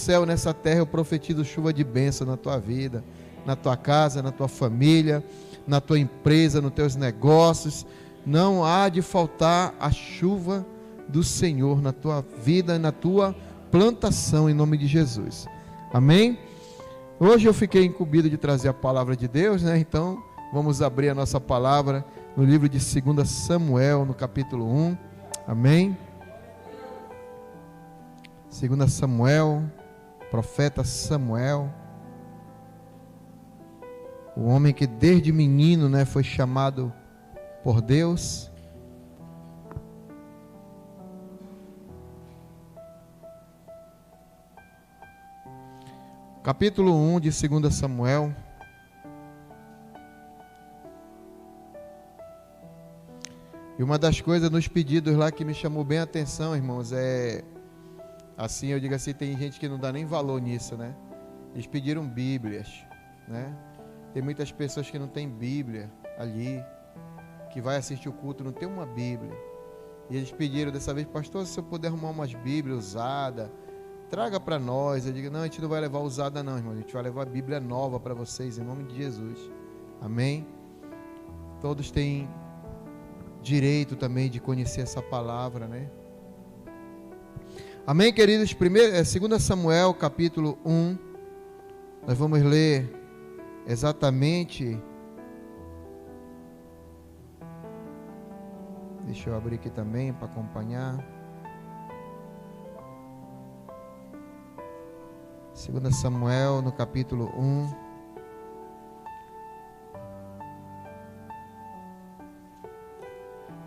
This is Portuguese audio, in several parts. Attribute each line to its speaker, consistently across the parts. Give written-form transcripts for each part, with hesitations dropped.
Speaker 1: céu nessa terra, eu profetizo chuva de bênção na tua vida, na tua casa, na tua família, na tua empresa, nos teus negócios. Não há de faltar a chuva do Senhor na tua vida e na tua plantação, em nome de Jesus. Amém? Hoje eu fiquei incumbido de trazer a palavra de Deus, né? Então vamos abrir a nossa palavra no livro de 2 Samuel, no capítulo 1. Amém? 2 Samuel, profeta Samuel, o homem que desde menino, né, foi chamado por Deus. Capítulo 1 de 2 Samuel. E uma das coisas nos pedidos lá que me chamou bem a atenção, irmãos, assim, eu digo assim, tem gente que não dá nem valor nisso, né? Eles pediram Bíblias, né? Tem muitas pessoas que não tem Bíblia ali, que vai assistir o culto, não tem uma Bíblia. E eles pediram dessa vez, pastor, se eu puder arrumar umas Bíblias usadas, traga para nós. Eu digo, não, a gente não vai levar usada não, irmão, a gente vai levar a Bíblia nova para vocês, em nome de Jesus. Amém? Todos têm direito também de conhecer essa palavra, né? Amém, queridos? 2 Samuel, capítulo 1, nós vamos ler exatamente, deixa eu abrir aqui também para acompanhar. 2 Samuel, no capítulo 1.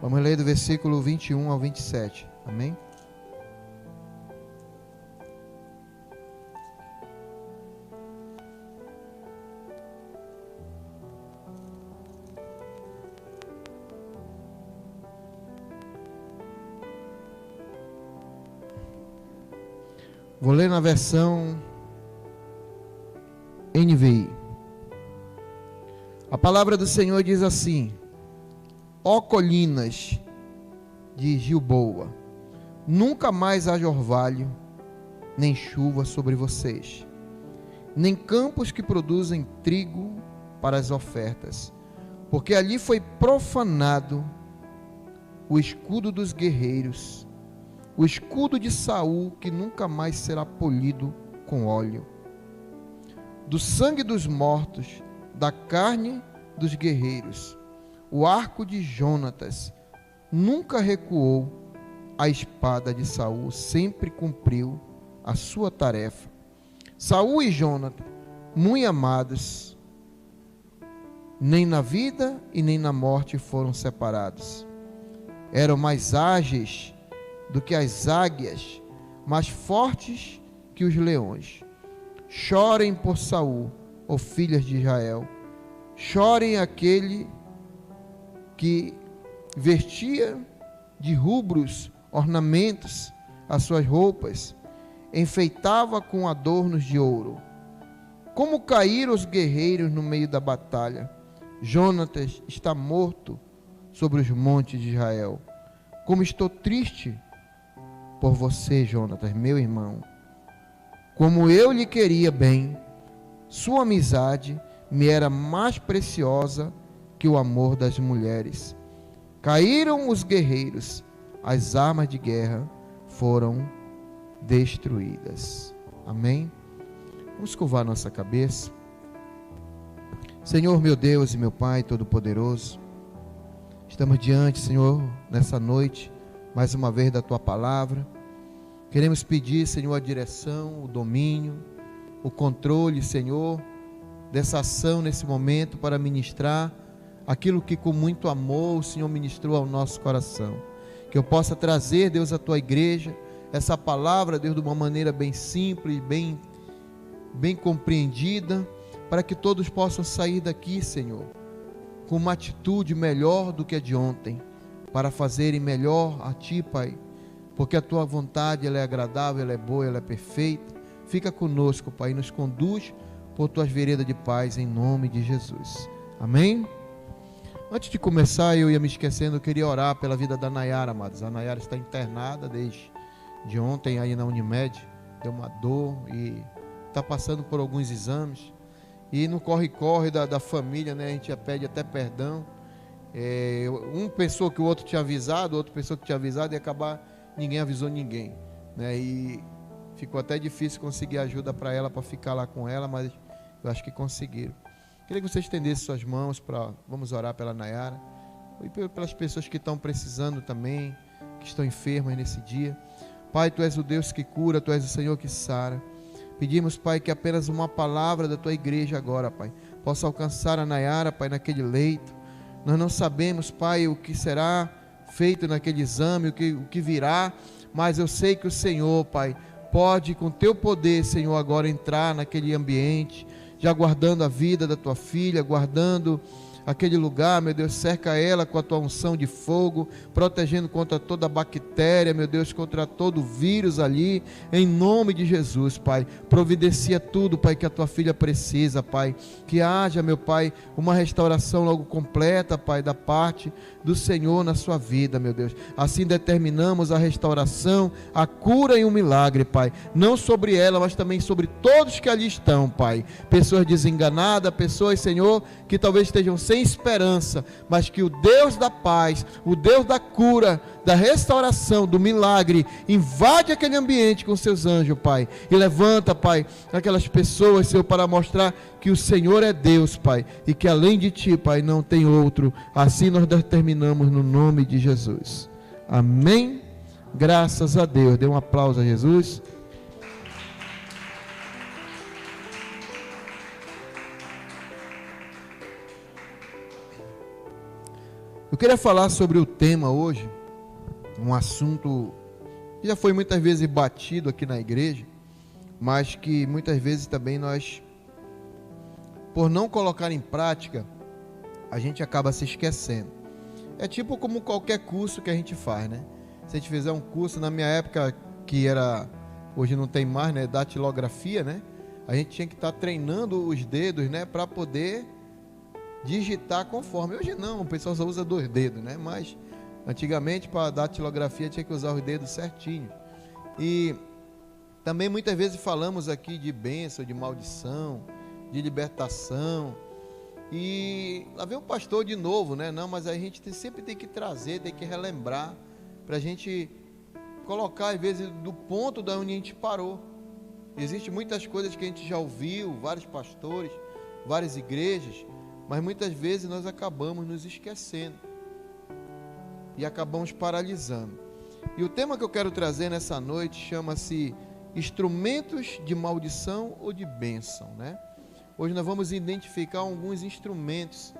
Speaker 1: Vamos ler do versículo 21 ao 27. Amém? Vou ler na versão NVI. A palavra do Senhor diz assim: ó colinas de Gilboa, nunca mais haja orvalho, nem chuva sobre vocês, nem campos que produzem trigo para as ofertas, porque ali foi profanado o escudo dos guerreiros, o escudo de Saul, que nunca mais será polido com óleo. Do sangue dos mortos, da carne dos guerreiros, o arco de Jonatas nunca recuou, a espada de Saul sempre cumpriu a sua tarefa. Saul e Jonatas, muito amados, nem na vida e nem na morte foram separados. Eram mais ágeis do que as águias, mais fortes que os leões. Chorem por Saul, ó filhas de Israel, chorem aquele que vestia de rubros ornamentos as suas roupas, enfeitava com adornos de ouro. Como caíram os guerreiros no meio da batalha. Jonatas está morto sobre os montes de Israel. Como estou triste por você, Jonatas, meu irmão. Como eu lhe queria bem, sua amizade me era mais preciosa que o amor das mulheres. Caíram os guerreiros, as armas de guerra foram destruídas. Amém? Vamos curvar nossa cabeça. Senhor, meu Deus e meu Pai Todo-Poderoso, estamos diante, Senhor, nessa noite, mais uma vez da Tua Palavra. Queremos pedir, Senhor, a direção, o domínio, o controle, Senhor, dessa ação nesse momento para ministrar aquilo que com muito amor o Senhor ministrou ao nosso coração. Que eu possa trazer, Deus, à Tua igreja, essa palavra, Deus, de uma maneira bem simples, bem compreendida, para que todos possam sair daqui, Senhor, com uma atitude melhor do que a de ontem, para fazerem melhor a Ti, Pai, porque a Tua vontade, ela é agradável, ela é boa, ela é perfeita. Fica conosco, Pai, e nos conduz por Tuas veredas de paz, em nome de Jesus. Amém? Antes de começar, eu ia me esquecendo, eu queria orar pela vida da Nayara, amados. A Nayara está internada desde ontem aí na Unimed, deu uma dor e está passando por alguns exames. E no corre-corre da família, né, a gente já pede até perdão. Um pensou que o outro tinha avisado, o outro pensou que tinha avisado e acabar ninguém avisou ninguém, né? E ficou até difícil conseguir ajuda para ela, para ficar lá com ela, mas eu acho que conseguiram. Queria que você estendesse suas mãos vamos orar pela Nayara e pelas pessoas que estão precisando também, que estão enfermas nesse dia. Pai, Tu és o Deus que cura, Tu és o Senhor que sara. Pedimos, Pai, que apenas uma palavra da Tua igreja agora, Pai, possa alcançar a Nayara, Pai, naquele leito. Nós não sabemos, Pai, o que será feito naquele exame, o que virá, mas eu sei que o Senhor, Pai, pode com Teu poder, Senhor, agora entrar naquele ambiente, já guardando a vida da Tua filha, guardando aquele lugar, meu Deus, cerca ela com a Tua unção de fogo, protegendo contra toda bactéria, meu Deus, contra todo vírus ali, em nome de Jesus, Pai. Providencia tudo, Pai, que a Tua filha precisa, Pai. Que haja, meu Pai, uma restauração logo completa, Pai, da parte do Senhor na sua vida, meu Deus. Assim determinamos a restauração, a cura e um milagre, Pai. Não sobre ela, mas também sobre todos que ali estão, Pai. Pessoas desenganadas, pessoas, Senhor, que talvez estejam sem esperança, mas que o Deus da paz, o Deus da cura, da restauração, do milagre, invade aquele ambiente com seus anjos, Pai, e levanta, Pai, aquelas pessoas, Senhor, para mostrar que o Senhor é Deus, Pai, e que além de Ti, Pai, não tem outro. Assim nós determinamos no nome de Jesus. Amém? Graças a Deus. Dê um aplauso a Jesus. Eu queria falar sobre o tema hoje, um assunto que já foi muitas vezes batido aqui na igreja, mas que muitas vezes também nós, por não colocar em prática, a gente acaba se esquecendo. É tipo como qualquer curso que a gente faz, né? Se a gente fizer um curso, na minha época, que era, hoje não tem mais, né, datilografia, né? A gente tinha que estar treinando os dedos, né, para poder digitar conforme. Hoje não, o pessoal só usa 2 dedos, né? Mas antigamente para datilografia tinha que usar os dedos certinho. E também muitas vezes falamos aqui de bênção, de maldição, de libertação. E lá vem o pastor de novo, né? Não, mas a gente sempre tem que trazer, tem que relembrar, para a gente colocar às vezes do ponto da onde a gente parou. Existem muitas coisas que a gente já ouviu, vários pastores, várias igrejas, mas muitas vezes nós acabamos nos esquecendo e acabamos paralisando. E o tema que eu quero trazer nessa noite chama-se instrumentos de maldição ou de bênção, né? Hoje nós vamos identificar alguns instrumentos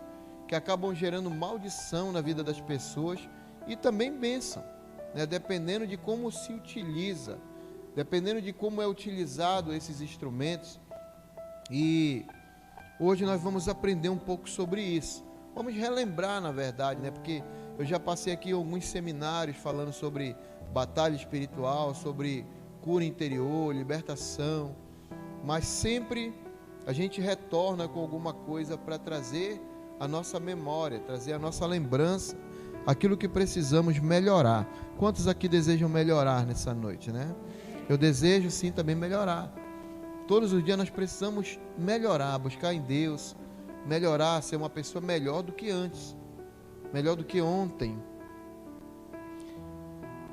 Speaker 1: que acabam gerando maldição na vida das pessoas e também bênção, né? Dependendo de como se utiliza, dependendo de como é utilizado esses instrumentos. E hoje nós vamos aprender um pouco sobre isso. Vamos relembrar, na verdade, né? Porque eu já passei aqui alguns seminários falando sobre batalha espiritual, sobre cura interior, libertação, mas sempre a gente retorna com alguma coisa para trazer a nossa memória, trazer a nossa lembrança, aquilo que precisamos melhorar. Quantos aqui desejam melhorar nessa noite, né? Eu desejo sim também melhorar. Todos os dias nós precisamos melhorar, buscar em Deus, melhorar, ser uma pessoa melhor do que antes, melhor do que ontem.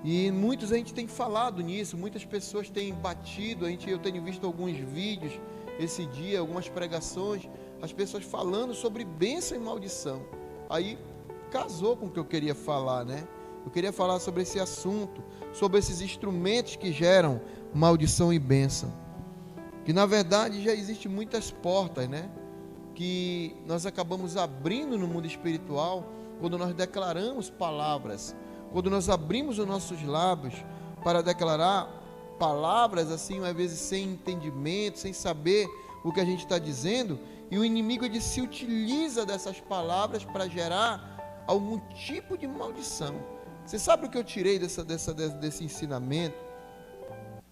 Speaker 1: E muitos a gente tem falado nisso, muitas pessoas têm batido, eu tenho visto alguns vídeos esse dia, algumas pregações, as pessoas falando sobre bênção e maldição. Aí casou com o que eu queria falar, né? Eu queria falar sobre esse assunto, sobre esses instrumentos que geram maldição e bênção. Que na verdade já existem muitas portas, né? Que nós acabamos abrindo no mundo espiritual quando nós declaramos palavras, quando nós abrimos os nossos lábios para declarar palavras assim, às vezes sem entendimento, sem saber o que a gente está dizendo, e o inimigo ele se utiliza dessas palavras para gerar algum tipo de maldição. Você sabe o que eu tirei desse ensinamento?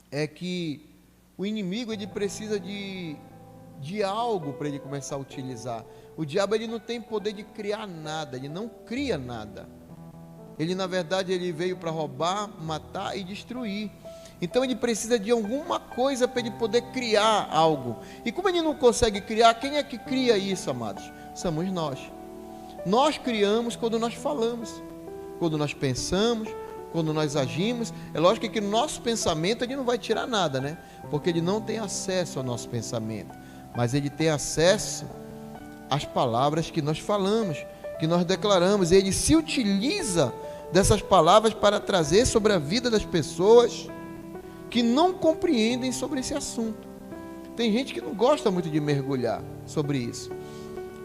Speaker 1: É que o inimigo ele precisa de algo para ele começar a utilizar. O diabo ele não tem poder de criar nada, ele não cria nada. Ele na verdade ele veio para roubar, matar e destruir. Então ele precisa de alguma coisa para ele poder criar algo. E como ele não consegue criar, quem é que cria isso, amados? Somos nós. Nós criamos quando nós falamos, quando nós pensamos, quando nós agimos. É lógico que no nosso pensamento ele não vai tirar nada, né? Porque ele não tem acesso ao nosso pensamento, mas ele tem acesso às palavras que nós falamos, que nós declaramos. Ele se utiliza dessas palavras para trazer sobre a vida das pessoas que não compreendem sobre esse assunto. Tem gente que não gosta muito de mergulhar sobre isso.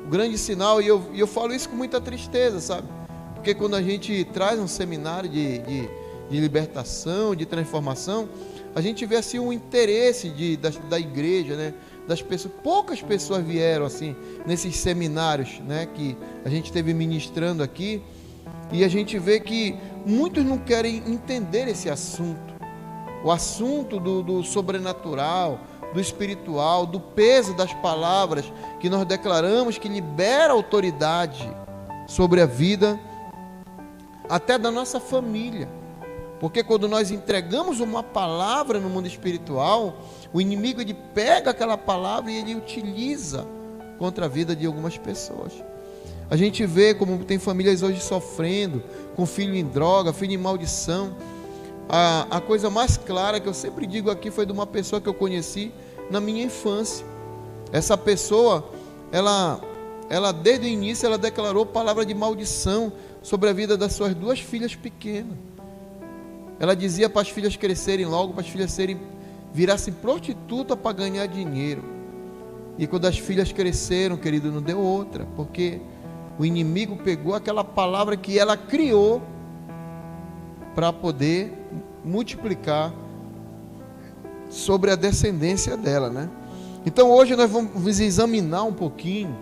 Speaker 1: O grande sinal, e eu falo isso com muita tristeza, sabe? Porque quando a gente traz um seminário de libertação, de transformação, a gente vê assim um interesse da igreja, né? Das pessoas. Poucas pessoas vieram assim nesses seminários, né, que a gente esteve ministrando aqui, e a gente vê que muitos não querem entender esse assunto, o assunto do sobrenatural, do espiritual, do peso das palavras que nós declaramos, que libera autoridade sobre a vida até da nossa família. Porque quando nós entregamos uma palavra no mundo espiritual, o inimigo ele pega aquela palavra e ele utiliza contra a vida de algumas pessoas. A gente vê como tem famílias hoje sofrendo, com filho em droga, filho em maldição. A coisa mais clara que eu sempre digo aqui foi de uma pessoa que eu conheci na minha infância. Essa pessoa, ela desde o início, ela declarou palavra de maldição sobre a vida das suas duas filhas pequenas. Ela dizia para as filhas crescerem logo, para as filhas virassem prostituta para ganhar dinheiro. E quando as filhas cresceram, querido, não deu outra, porque o inimigo pegou aquela palavra que ela criou para poder multiplicar sobre a descendência dela, né? Então hoje nós vamos examinar um pouquinho,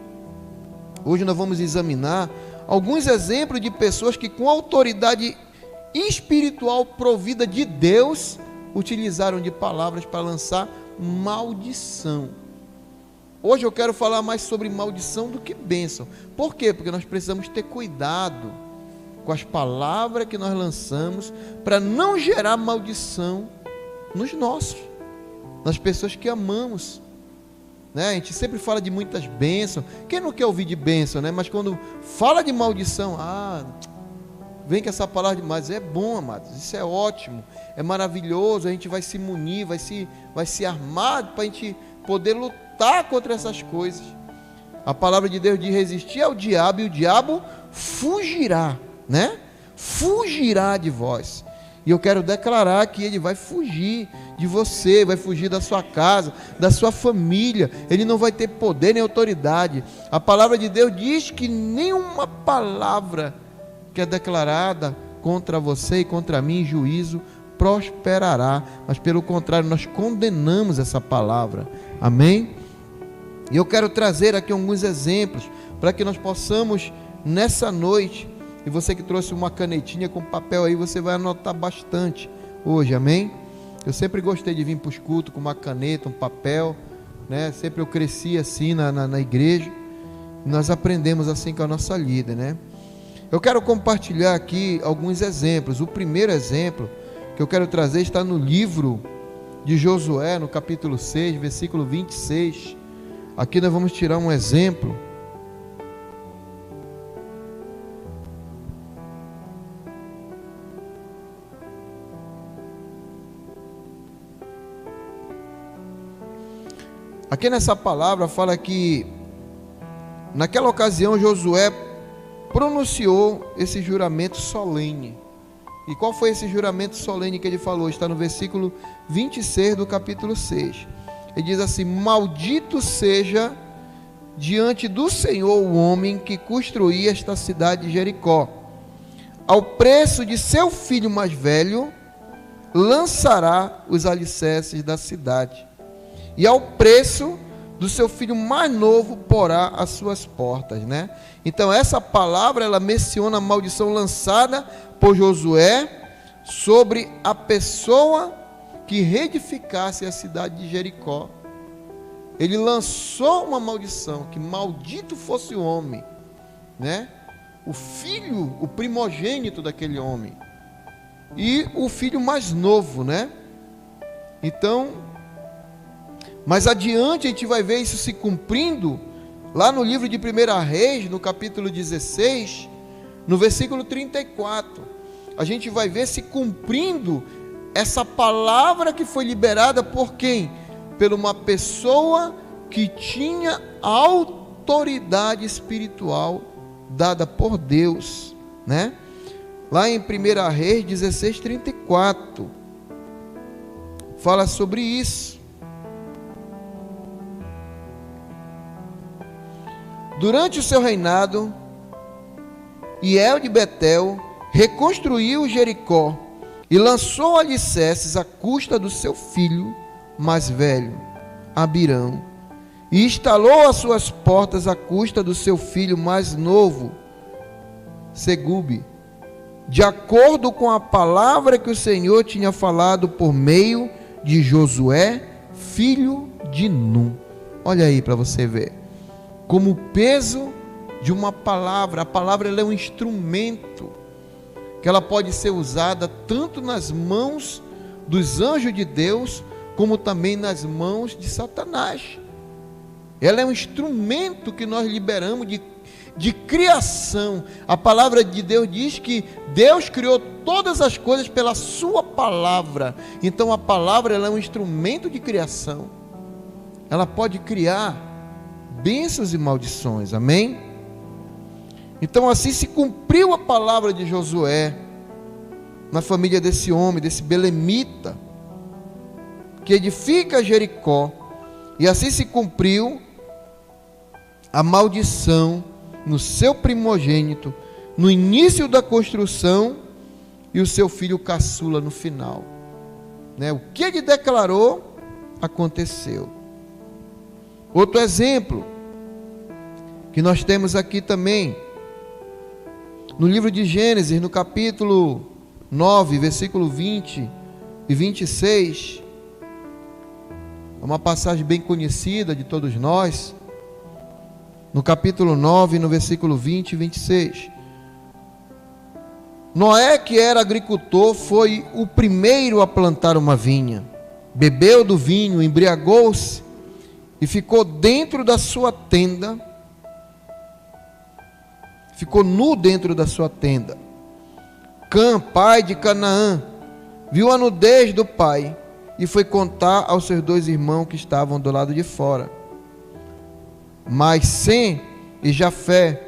Speaker 1: hoje nós vamos examinar alguns exemplos de pessoas que com autoridade espiritual provida de Deus, utilizaram de palavras para lançar maldição. Hoje eu quero falar mais sobre maldição do que bênção. Por quê? Porque nós precisamos ter cuidado com as palavras que nós lançamos para não gerar maldição nas pessoas que amamos, né? A gente sempre fala de muitas bênçãos. Quem não quer ouvir de bênção, né? Mas quando fala de maldição, vem com essa palavra, mas é bom, amados, isso é ótimo, é maravilhoso, a gente vai se munir, vai se armar para a gente poder lutar contra essas coisas. A palavra de Deus diz: resistir ao diabo e o diabo fugirá, né? Fugirá de vós. E eu quero declarar que ele vai fugir de você, vai fugir da sua casa, da sua família. Ele não vai ter poder nem autoridade. A palavra de Deus diz que nenhuma palavra que é declarada contra você e contra mim em juízo prosperará, mas pelo contrário, nós condenamos essa palavra. Amém? E eu quero trazer aqui alguns exemplos para que nós possamos nessa noite, e você que trouxe uma canetinha com papel aí, você vai anotar bastante hoje, amém? Eu sempre gostei de vir para os cultos com uma caneta, um papel, né? Sempre eu cresci assim na igreja, e nós aprendemos assim com a nossa líder, né? Eu quero compartilhar aqui alguns exemplos. O primeiro exemplo que eu quero trazer está no livro de Josué, no capítulo 6, versículo 26. Aqui nós vamos tirar um exemplo. Aqui nessa palavra fala que naquela ocasião Josué pronunciou esse juramento solene. E qual foi esse juramento solene que ele falou? Está no versículo 26 do capítulo 6. Ele diz assim: maldito seja diante do Senhor o homem que construía esta cidade de Jericó. Ao preço de seu filho mais velho lançará os alicerces da cidade, e ao preço do seu filho mais novo porá as suas portas, né? Então essa palavra, ela menciona a maldição lançada por Josué sobre a pessoa que reedificasse a cidade de Jericó. Ele lançou uma maldição, que maldito fosse o homem, né? O filho, o primogênito daquele homem, e o filho mais novo, né? Então, mais adiante a gente vai ver isso se cumprindo, lá no livro de 1 Reis, no capítulo 16, no versículo 34. A gente vai ver se cumprindo essa palavra que foi liberada por quem? Por uma pessoa que tinha autoridade espiritual dada por Deus, né? Lá em 1 Reis 16, 34, fala sobre isso. Durante o seu reinado, Hiel de Betel reconstruiu Jericó e lançou alicerces à custa do seu filho mais velho, Abirão, e instalou as suas portas à custa do seu filho mais novo, Segube, de acordo com a palavra que o Senhor tinha falado por meio de Josué, filho de Num. Olha aí para você ver como o peso de uma palavra, a palavra ela é um instrumento que ela pode ser usada tanto nas mãos dos anjos de Deus, como também nas mãos de Satanás. Ela é um instrumento que nós liberamos de criação. A palavra de Deus diz que Deus criou todas as coisas pela sua palavra. Então a palavra ela é um instrumento de criação. Ela pode criar bênçãos e maldições, amém? Então assim se cumpriu a palavra de Josué na família desse homem, desse belemita, que edifica Jericó, e assim se cumpriu a maldição no seu primogênito, no início da construção, e o seu filho caçula no final, né? O que ele declarou, aconteceu. Outro exemplo, que nós temos aqui também, no livro de Gênesis, no capítulo 9, versículo 20 e 26, é uma passagem bem conhecida de todos nós, no capítulo 9, no versículo 20 e 26. Noé, que era agricultor, foi o primeiro a plantar uma vinha, bebeu do vinho, embriagou-se e ficou dentro da sua tenda, ficou nu dentro da sua tenda. Cã, pai de Canaã, viu a nudez do pai e foi contar aos seus dois irmãos que estavam do lado de fora. Mas Sem e Jafé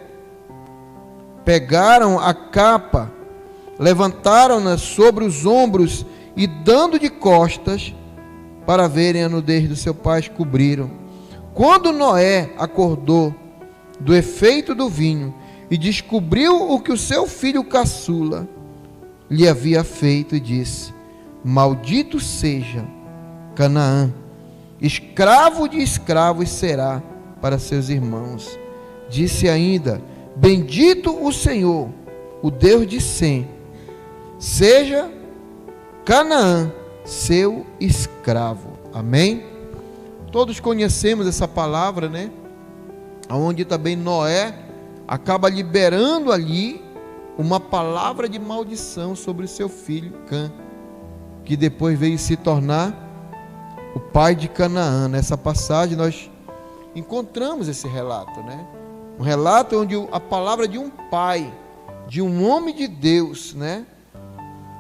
Speaker 1: pegaram a capa, levantaram-na sobre os ombros e, dando de costas para verem a nudez do seu pai, cobriram. Quando Noé acordou do efeito do vinho e descobriu o que o seu filho caçula lhe havia feito, e disse: maldito seja Canaã, escravo de escravos será para seus irmãos. Disse ainda: bendito o Senhor, o Deus de Sem, seja Canaã seu escravo. Amém? Todos conhecemos essa palavra, né? Onde também Noé acaba liberando ali uma palavra de maldição sobre o seu filho Cã, que depois veio se tornar o pai de Canaã. Nessa passagem nós encontramos esse relato, né? Um relato onde a palavra de um pai, de um homem de Deus, né?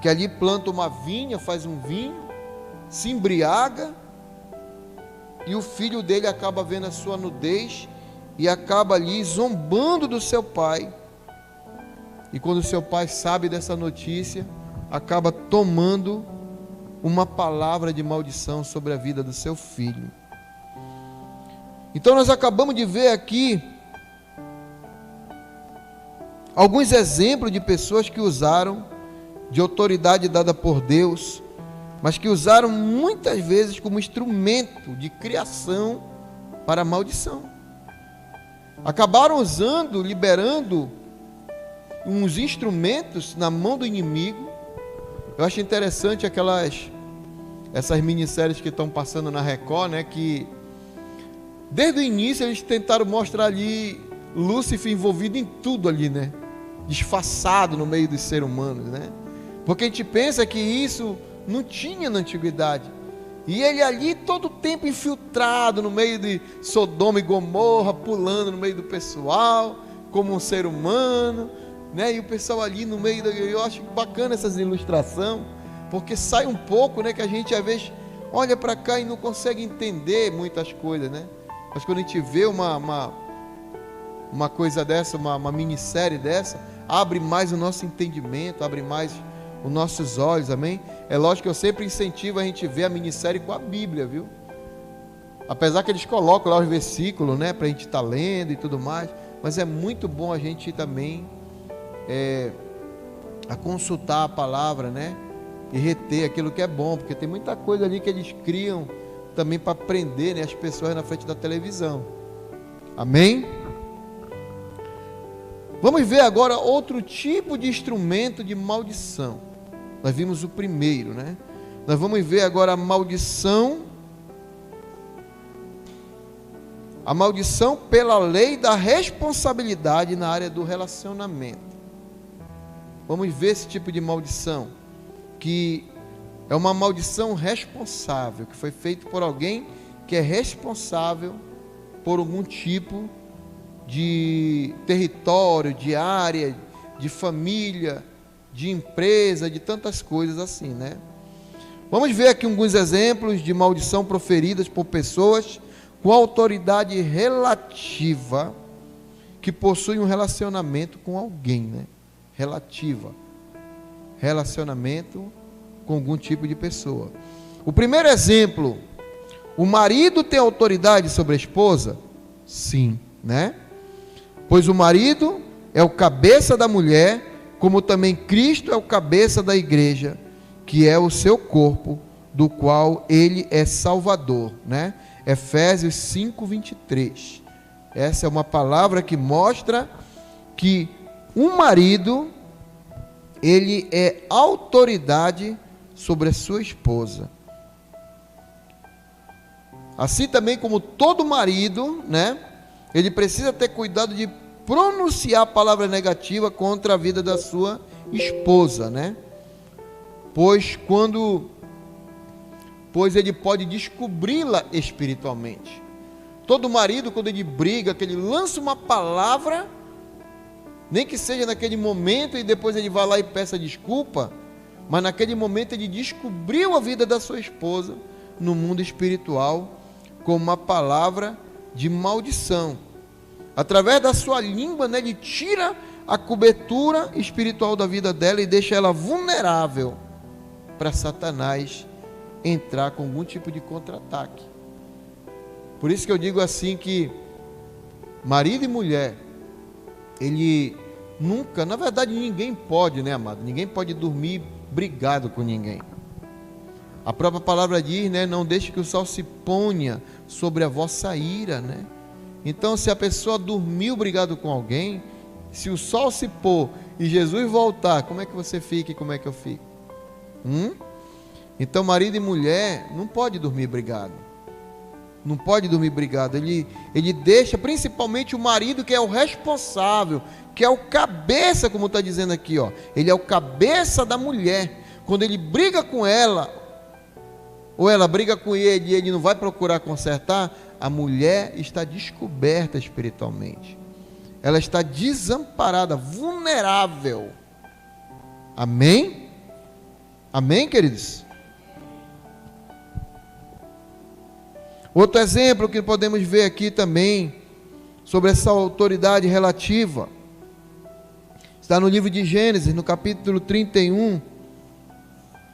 Speaker 1: Que ali planta uma vinha, faz um vinho, se embriaga, e o filho dele acaba vendo a sua nudez e acaba ali zombando do seu pai. E quando o seu pai sabe dessa notícia, acaba tomando uma palavra de maldição sobre a vida do seu filho. Então nós acabamos de ver aqui alguns exemplos de pessoas que usaram de autoridade dada por Deus, mas que usaram muitas vezes como instrumento de criação para a maldição. Acabaram usando, liberando uns instrumentos na mão do inimigo. Eu acho interessante essas minisséries que estão passando na Record, né, que desde o início eles tentaram mostrar ali Lúcifer envolvido em tudo ali, né, disfarçado no meio dos seres humanos, né, porque a gente pensa que isso não tinha na antiguidade, E ele ali todo o tempo infiltrado no meio de Sodoma e Gomorra, pulando no meio do pessoal, como um ser humano, né? E o pessoal ali no meio, eu acho bacana essas ilustrações, porque sai um pouco, né? Que a gente às vezes olha para cá e não consegue entender muitas coisas, né? Mas quando a gente vê uma coisa dessa, uma minissérie dessa, abre mais o nosso entendimento, abre mais os nossos olhos, amém? É lógico que eu sempre incentivo a gente ver a minissérie com a Bíblia, viu? Apesar que eles colocam lá os versículos, né, pra gente estar lendo e tudo mais, mas é muito bom a gente também a consultar a palavra, né, e reter aquilo que é bom, porque tem muita coisa ali que eles criam também para prender, né, as pessoas na frente da televisão. Amém? Vamos ver agora outro tipo de instrumento de maldição. Nós vimos o primeiro, né? Nós vamos ver agora a maldição pela lei da responsabilidade na área do relacionamento. Vamos ver esse tipo de maldição, que é uma maldição responsável, que foi feito por alguém que é responsável por algum tipo de território, de área, de família, de empresa, de tantas coisas assim, né? Vamos ver aqui alguns exemplos de maldição proferidas por pessoas com autoridade relativa que possuem um relacionamento com alguém, né? Relacionamento com algum tipo de pessoa. O primeiro exemplo, o marido tem autoridade sobre a esposa? Sim, né? Pois o marido é o cabeça da mulher, como também Cristo é o cabeça da igreja, que é o seu corpo, do qual ele é salvador, né? Efésios 5:23. Essa é uma palavra que mostra que um marido, ele é autoridade sobre a sua esposa. Assim também como todo marido, né? Ele precisa ter cuidado de pronunciar palavra negativa contra a vida da sua esposa, né? Pois ele pode descobri-la espiritualmente. Todo marido, quando ele briga, que ele lança uma palavra, nem que seja naquele momento e depois ele vai lá e peça desculpa, mas naquele momento ele descobriu a vida da sua esposa no mundo espiritual com uma palavra de maldição. Através da sua língua, né, ele tira a cobertura espiritual da vida dela e deixa ela vulnerável para Satanás entrar com algum tipo de contra-ataque. Por isso que eu digo assim que marido e mulher, ele nunca, na verdade ninguém pode, né, amado? Ninguém pode dormir brigado com ninguém. A própria palavra diz, né, não deixe que o sol se ponha sobre a vossa ira, né? Então, se a pessoa dormiu brigado com alguém, se o sol se pôr e Jesus voltar, como é que você fica e como é que eu fico? Então, marido e mulher não pode dormir brigado. Não pode dormir brigado. Ele deixa, principalmente o marido, que é o responsável, que é o cabeça, como está dizendo aqui, ó. Ele é o cabeça da mulher. Quando ele briga com ela, ou ela briga com ele e ele não vai procurar consertar, a mulher está descoberta espiritualmente. Ela está desamparada, vulnerável. Amém? Amém, queridos? Outro exemplo que podemos ver aqui também, sobre essa autoridade relativa, está no livro de Gênesis, no capítulo 31,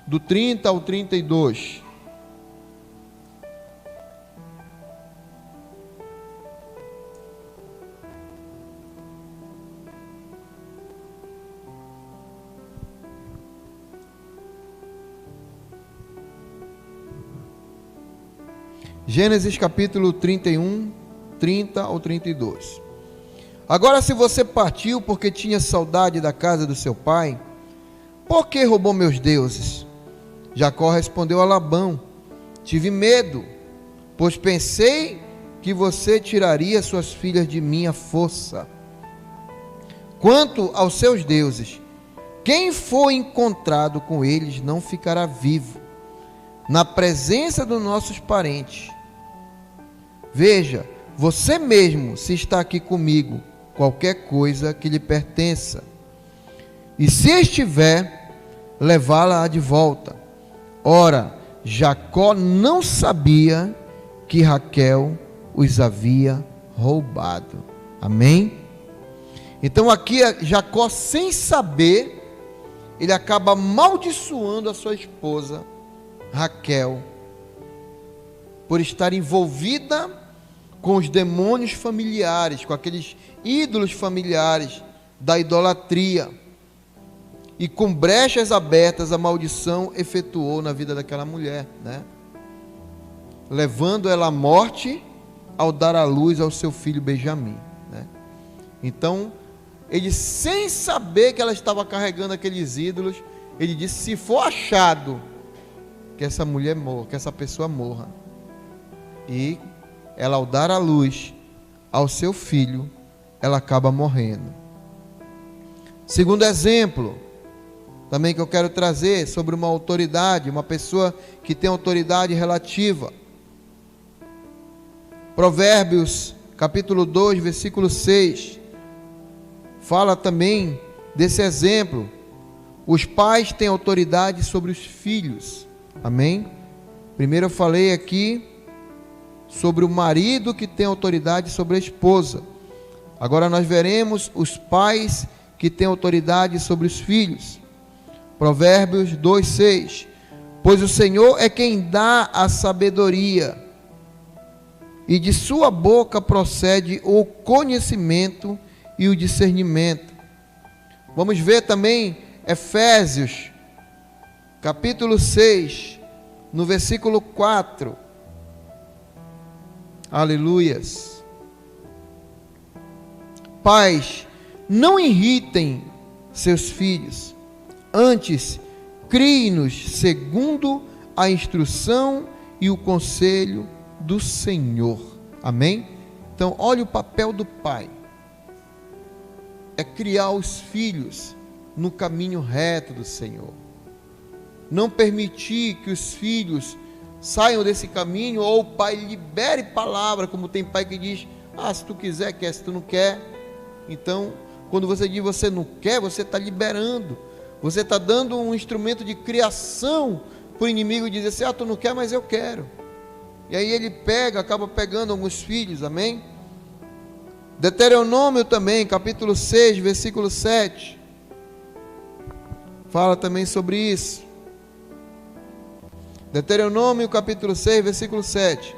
Speaker 1: do 30 ao 32. Gênesis capítulo 31, 30 ao 32. Agora, se você partiu porque tinha saudade da casa do seu pai, por que roubou meus deuses? Jacó respondeu a Labão: tive medo, pois pensei que você tiraria suas filhas de minha força. Quanto aos seus deuses, quem for encontrado com eles não ficará vivo. na presença dos nossos parentes. Veja, você mesmo, se está aqui comigo, qualquer coisa que lhe pertença, e se estiver, levá-la de volta. Ora, Jacó não sabia que Raquel os havia roubado. Amém? Então aqui Jacó, sem saber, ele acaba amaldiçoando a sua esposa Raquel, por estar envolvida com os demônios familiares, com aqueles ídolos familiares da idolatria. E com brechas abertas, a maldição efetuou na vida daquela mulher, né? Levando ela à morte ao dar à luz ao seu filho Benjamim, né? Então, ele, sem saber que ela estava carregando aqueles ídolos, ele disse: se for achado, que essa mulher morra, que essa pessoa morra. E ela, ao dar à luz ao seu filho, ela acaba morrendo. Segundo exemplo, também que eu quero trazer sobre uma autoridade, uma pessoa que tem autoridade relativa. Provérbios, capítulo 2, versículo 6, fala também desse exemplo. Os pais têm autoridade sobre os filhos. Amém? Primeiro eu falei aqui sobre o marido que tem autoridade sobre a esposa. Agora nós veremos os pais que têm autoridade sobre os filhos. Provérbios 2:6. Pois o Senhor é quem dá a sabedoria, e de sua boca procede o conhecimento e o discernimento. Vamos ver também Efésios, capítulo 6, no versículo 4. Aleluias. Pais, não irritem seus filhos, antes criem-nos segundo a instrução e o conselho do Senhor. Amém? Então, olha o papel do pai. É criar os filhos no caminho reto do Senhor. Não permitir que os filhos saiam desse caminho, ou o pai libere palavra, como tem pai que diz: se tu quiser, quer, se tu não quer. Então, quando você diz você não quer, você está liberando. Você está dando um instrumento de criação para o inimigo dizer assim: tu não quer, mas eu quero. E aí ele acaba pegando alguns filhos, amém? Deuteronômio também, capítulo 6, versículo 7, fala também sobre isso. Deuteronômio, capítulo 6, versículo 7.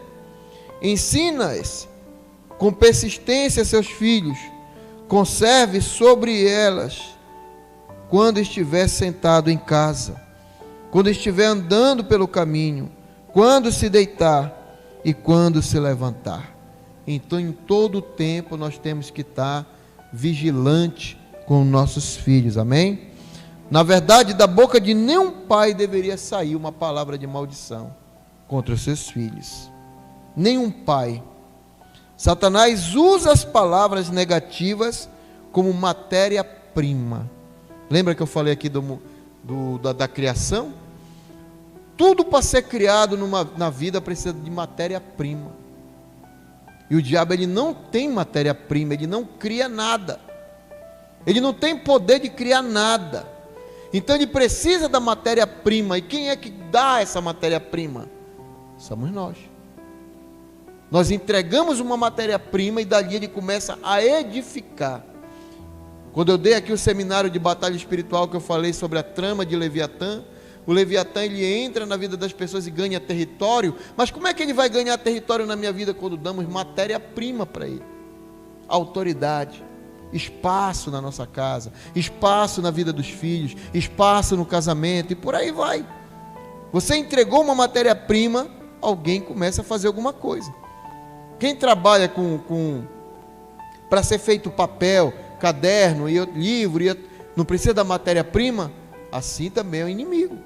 Speaker 1: Ensina-as com persistência seus filhos, conserve sobre elas quando estiver sentado em casa, quando estiver andando pelo caminho, quando se deitar e quando se levantar. Então, em todo o tempo, nós temos que estar vigilante com nossos filhos, amém? Na verdade, da boca de nenhum pai deveria sair uma palavra de maldição contra os seus filhos. Nenhum pai. Satanás usa as palavras negativas como matéria-prima. Lembra que eu falei aqui da criação? Tudo para ser criado na vida precisa de matéria-prima. E o diabo, ele não tem matéria-prima, ele não cria nada. Ele não tem poder de criar nada. Então ele precisa da matéria-prima. E quem é que dá essa matéria-prima? Somos nós. Nós entregamos uma matéria-prima e dali ele começa a edificar. Quando eu dei aqui o seminário de batalha espiritual, que eu falei sobre a trama de Leviatã, o Leviatã, ele entra na vida das pessoas e ganha território. Mas como é que ele vai ganhar território na minha vida? Quando damos matéria-prima para ele. Autoridade, espaço na nossa casa, espaço na vida dos filhos, espaço no casamento e por aí vai. Você entregou uma matéria-prima, alguém começa a fazer alguma coisa. Quem trabalha para ser feito papel, caderno, e livro, não precisa da matéria-prima, assim também é o inimigo.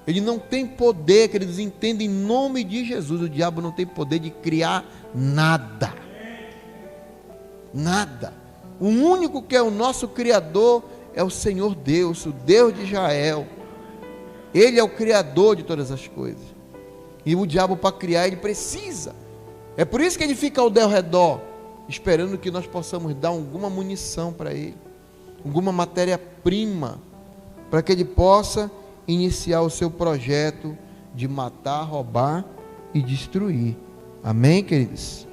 Speaker 1: Ele não tem poder, queridos, entendem, em nome de Jesus. O diabo não tem poder de criar nada. Nada. O único que é o nosso Criador é o Senhor Deus, o Deus de Israel. Ele é o Criador de todas as coisas. E o diabo, para criar, ele precisa. É por isso que ele fica ao redor, esperando que nós possamos dar alguma munição para ele, alguma matéria-prima, para que ele possa iniciar o seu projeto de matar, roubar e destruir. Amém, queridos?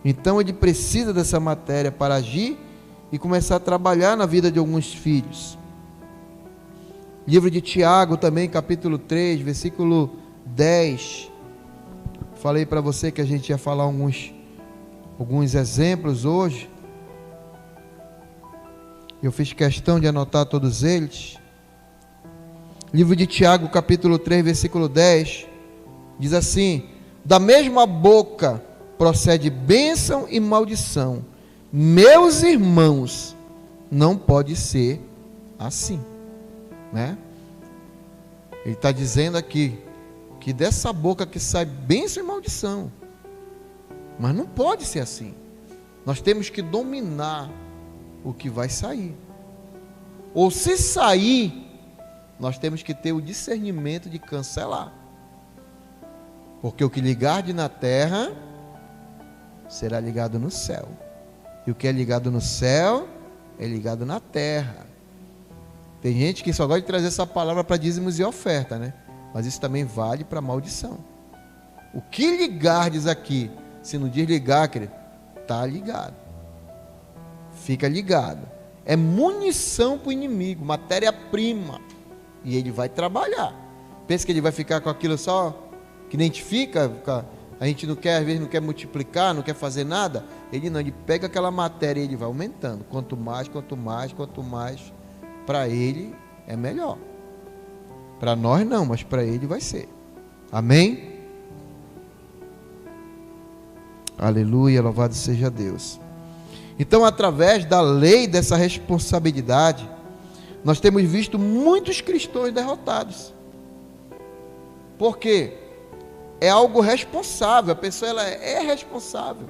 Speaker 1: Então ele precisa dessa matéria para agir e começar a trabalhar na vida de alguns filhos. Livro de Tiago também, capítulo 3, versículo 10. Falei para você que a gente ia falar alguns exemplos hoje. Eu fiz questão de anotar todos eles. Livro de Tiago, capítulo 3, versículo 10, diz assim: da mesma boca procede bênção e maldição. Meus irmãos, não pode ser assim, né? Ele está dizendo aqui que dessa boca que sai bênção e maldição, mas não pode ser assim. Nós temos que dominar o que vai sair, ou se sair, nós temos que ter o discernimento de cancelar, porque o que ligarde na terra será ligado no céu, e o que é ligado no céu é ligado na terra. Tem gente que só gosta de trazer essa palavra para dízimos e oferta, né? Mas isso também vale para maldição. O que ligardes aqui, se não desligar, querido, está ligado, fica ligado. É munição para o inimigo, matéria-prima, e ele vai trabalhar. Pensa que ele vai ficar com aquilo só, que nem a gente fica, a gente não quer, às vezes não quer multiplicar, não quer fazer nada. Ele não, ele pega aquela matéria e ele vai aumentando. Quanto mais, para ele é melhor. Para nós não, mas para ele vai ser. Amém? Aleluia, louvado seja Deus. Então, através da lei dessa responsabilidade, nós temos visto muitos cristãos derrotados. Por quê? É algo responsável, a pessoa ela é responsável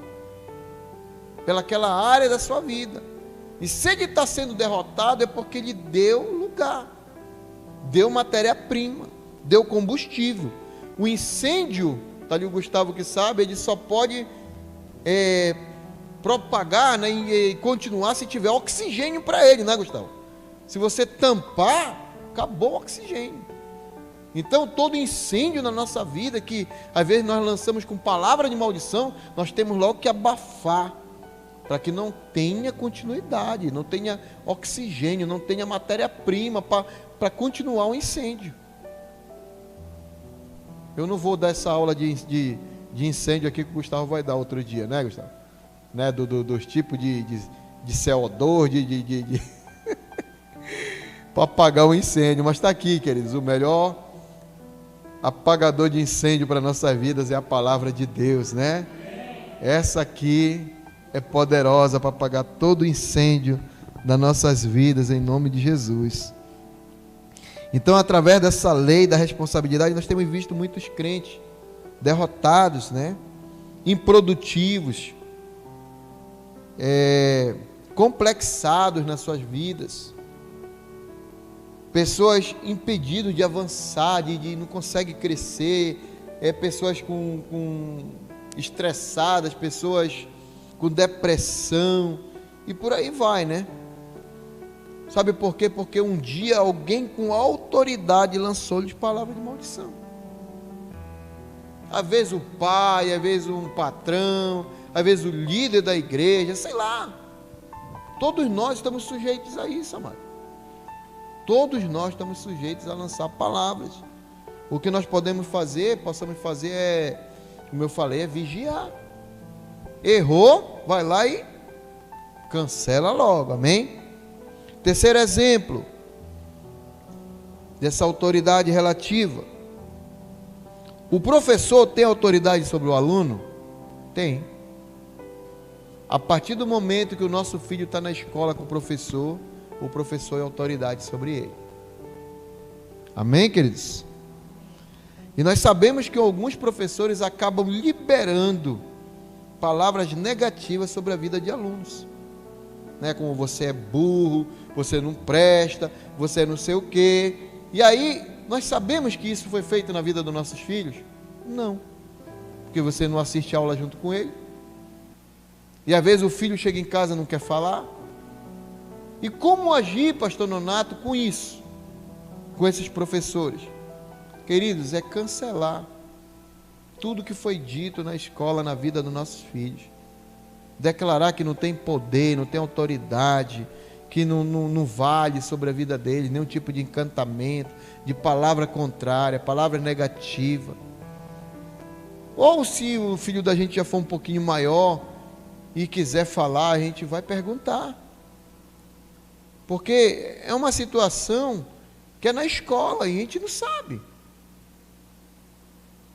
Speaker 1: pelaquela área da sua vida. E se ele está sendo derrotado é porque ele deu lugar, deu matéria-prima, deu combustível. O incêndio, está ali o Gustavo que sabe, ele só pode propagar, né, e continuar se tiver oxigênio para ele, né, Gustavo? Se você tampar, acabou o oxigênio. Então todo incêndio na nossa vida, que às vezes nós lançamos com palavra de maldição, nós temos logo que abafar, para que não tenha continuidade, não tenha oxigênio, não tenha matéria-prima para continuar o incêndio. Eu não vou dar essa aula de incêndio aqui que o Gustavo vai dar outro dia, né, Gustavo? Né, dos tipos de CO2, para apagar o incêndio. Mas está aqui, queridos, o melhor apagador de incêndio para nossas vidas é a palavra de Deus, né? Essa aqui é poderosa para apagar todo o incêndio das nossas vidas, em nome de Jesus. Então, através dessa lei da responsabilidade, nós temos visto muitos crentes derrotados, né? Improdutivos, complexados nas suas vidas, pessoas impedidas de avançar, de não conseguem crescer, pessoas estressadas, pessoas com depressão, e por aí vai, né? Sabe por quê? Porque um dia alguém com autoridade lançou-lhes palavras de maldição. Às vezes o pai, às vezes um patrão, às vezes o líder da igreja, sei lá. Todos nós estamos sujeitos a isso, amado. Todos nós estamos sujeitos a lançar palavras. O que nós possamos fazer como eu falei, é vigiar. Errou, vai lá e cancela logo, amém? Terceiro exemplo dessa autoridade relativa. O professor tem autoridade sobre o aluno? Tem. A partir do momento que o nosso filho está na escola com o professor é autoridade sobre ele. Amém, queridos? E nós sabemos que alguns professores acabam liberando palavras negativas sobre a vida de alunos, né? Como você é burro, você não presta, você não sei o quê. E aí nós sabemos que isso foi feito na vida dos nossos filhos. Não. Porque você não assiste aula junto com ele. E às vezes o filho chega em casa e não quer falar. E como agir, pastor Nonato, com isso? Com esses professores? Queridos, é cancelar tudo que foi dito na escola, na vida dos nossos filhos. Declarar que não tem poder, não tem autoridade, que não vale sobre a vida deles, nenhum tipo de encantamento, de palavra contrária, palavra negativa. Ou se o filho da gente já for um pouquinho maior e quiser falar, a gente vai perguntar. Porque é uma situação que é na escola e a gente não sabe.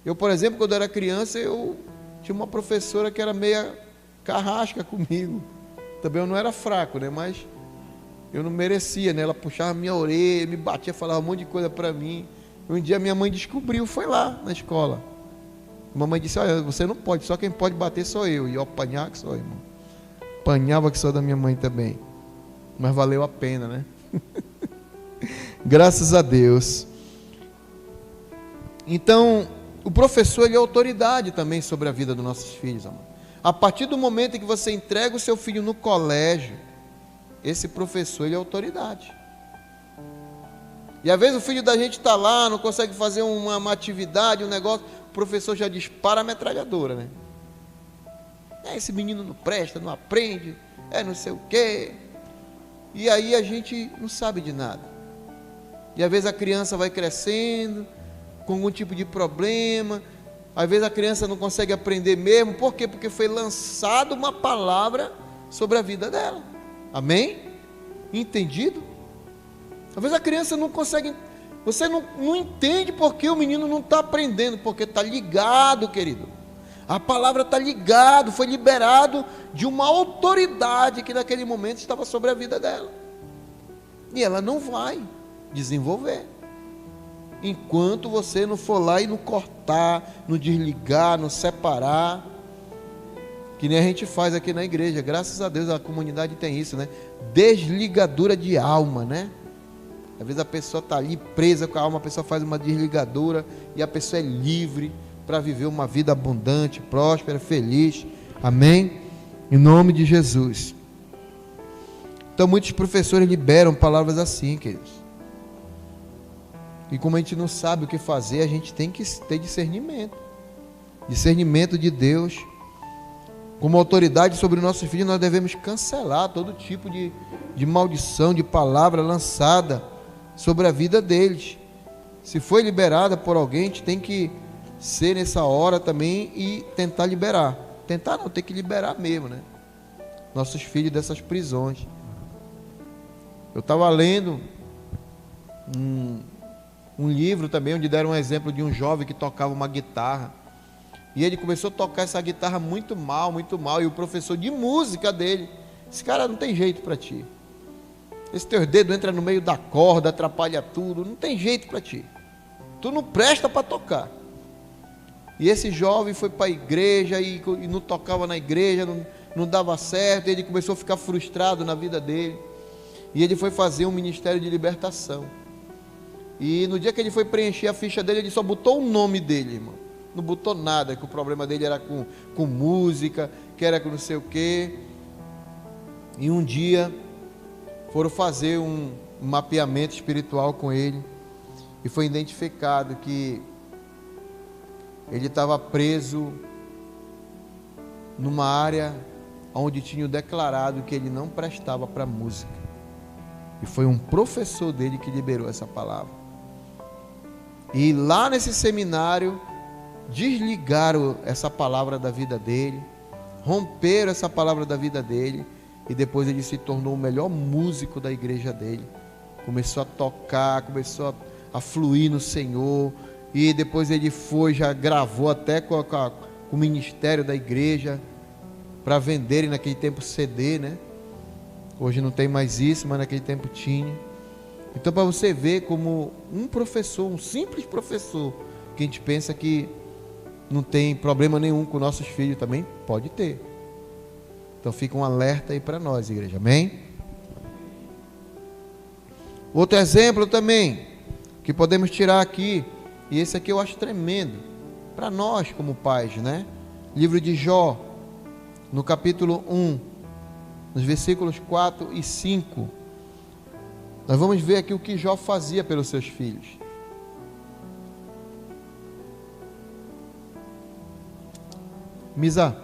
Speaker 1: Eu, por exemplo, quando era criança, eu tinha uma professora que era meia carrasca comigo. Também eu não era fraco, né? Mas eu não merecia, né? Ela puxava minha orelha, me batia, falava um monte de coisa para mim. Um dia minha mãe descobriu, foi lá na escola. A mamãe disse: olha, você não pode, só quem pode bater sou eu. E eu apanhava que sou eu, irmão. Apanhava que sou da minha mãe também. Mas valeu a pena, né? Graças a Deus. Então, o professor, ele é autoridade também sobre a vida dos nossos filhos, amor. A partir do momento em que você entrega o seu filho no colégio, esse professor, ele é autoridade. E às vezes o filho da gente está lá, não consegue fazer uma atividade, um negócio, o professor já dispara a metralhadora, né? Esse menino não presta, não aprende, não sei o quê. E aí a gente não sabe de nada. E às vezes a criança vai crescendo com algum tipo de problema. Às vezes a criança não consegue aprender mesmo. Por quê? Porque foi lançada uma palavra sobre a vida dela. Amém? Entendido? Às vezes a criança não consegue. Você não entende porque o menino não está aprendendo. Porque está ligado, querido. A palavra está ligado, foi liberado de uma autoridade que naquele momento estava sobre a vida dela. E ela não vai desenvolver enquanto você não for lá e não cortar, não desligar, não separar, que nem a gente faz aqui na igreja. Graças a Deus a comunidade tem isso, né? Desligadura de alma, né? Às vezes a pessoa está ali presa com a alma, a pessoa faz uma desligadura e a pessoa é livre para viver uma vida abundante, próspera, feliz. Amém? Em nome de Jesus. Então muitos professores liberam palavras assim, queridos. E como a gente não sabe o que fazer, a gente tem que ter discernimento. Discernimento de Deus. Como autoridade sobre o nosso filho, nós devemos cancelar todo tipo de maldição, de palavra lançada sobre a vida deles. Se foi liberada por alguém, a gente tem que ser nessa hora também e tentar liberar. Tentar não, tem que liberar mesmo, né? Nossos filhos dessas prisões. Eu estava lendo um livro também, onde deram um exemplo de um jovem que tocava uma guitarra. E ele começou a tocar essa guitarra muito mal, e o professor de música dele: esse cara não tem jeito para ti. Esse teu dedo entra no meio da corda, atrapalha tudo, não tem jeito para ti. Tu não presta para tocar. E esse jovem foi para a igreja e não tocava na igreja, não dava certo. Ele começou a ficar frustrado na vida dele. E ele foi fazer um ministério de libertação. E no dia que ele foi preencher a ficha dele, ele só botou o nome dele, irmão. Não botou nada, que o problema dele era com música, que era com não sei o quê. E um dia foram fazer um mapeamento espiritual com ele. E foi identificado que ele estava preso numa área onde tinham declarado que ele não prestava para música. E foi um professor dele que liberou essa palavra. E lá nesse seminário, desligaram essa palavra da vida dele, romperam essa palavra da vida dele, e depois ele se tornou o melhor músico da igreja dele. Começou a tocar, começou a fluir no Senhor. E depois ele já gravou até com o ministério da igreja, para venderem naquele tempo CD, né? Hoje não tem mais isso, mas naquele tempo tinha. Então, para você ver como um professor, um simples professor, que a gente pensa que não tem problema nenhum com nossos filhos, também pode ter. Então fica um alerta aí para nós, igreja, amém? Outro exemplo também, que podemos tirar aqui, e esse aqui eu acho tremendo. para nós como pais, né? Livro de Jó, no capítulo 1, nos versículos 4 e 5. Nós vamos ver aqui o que Jó fazia pelos seus filhos. Misa.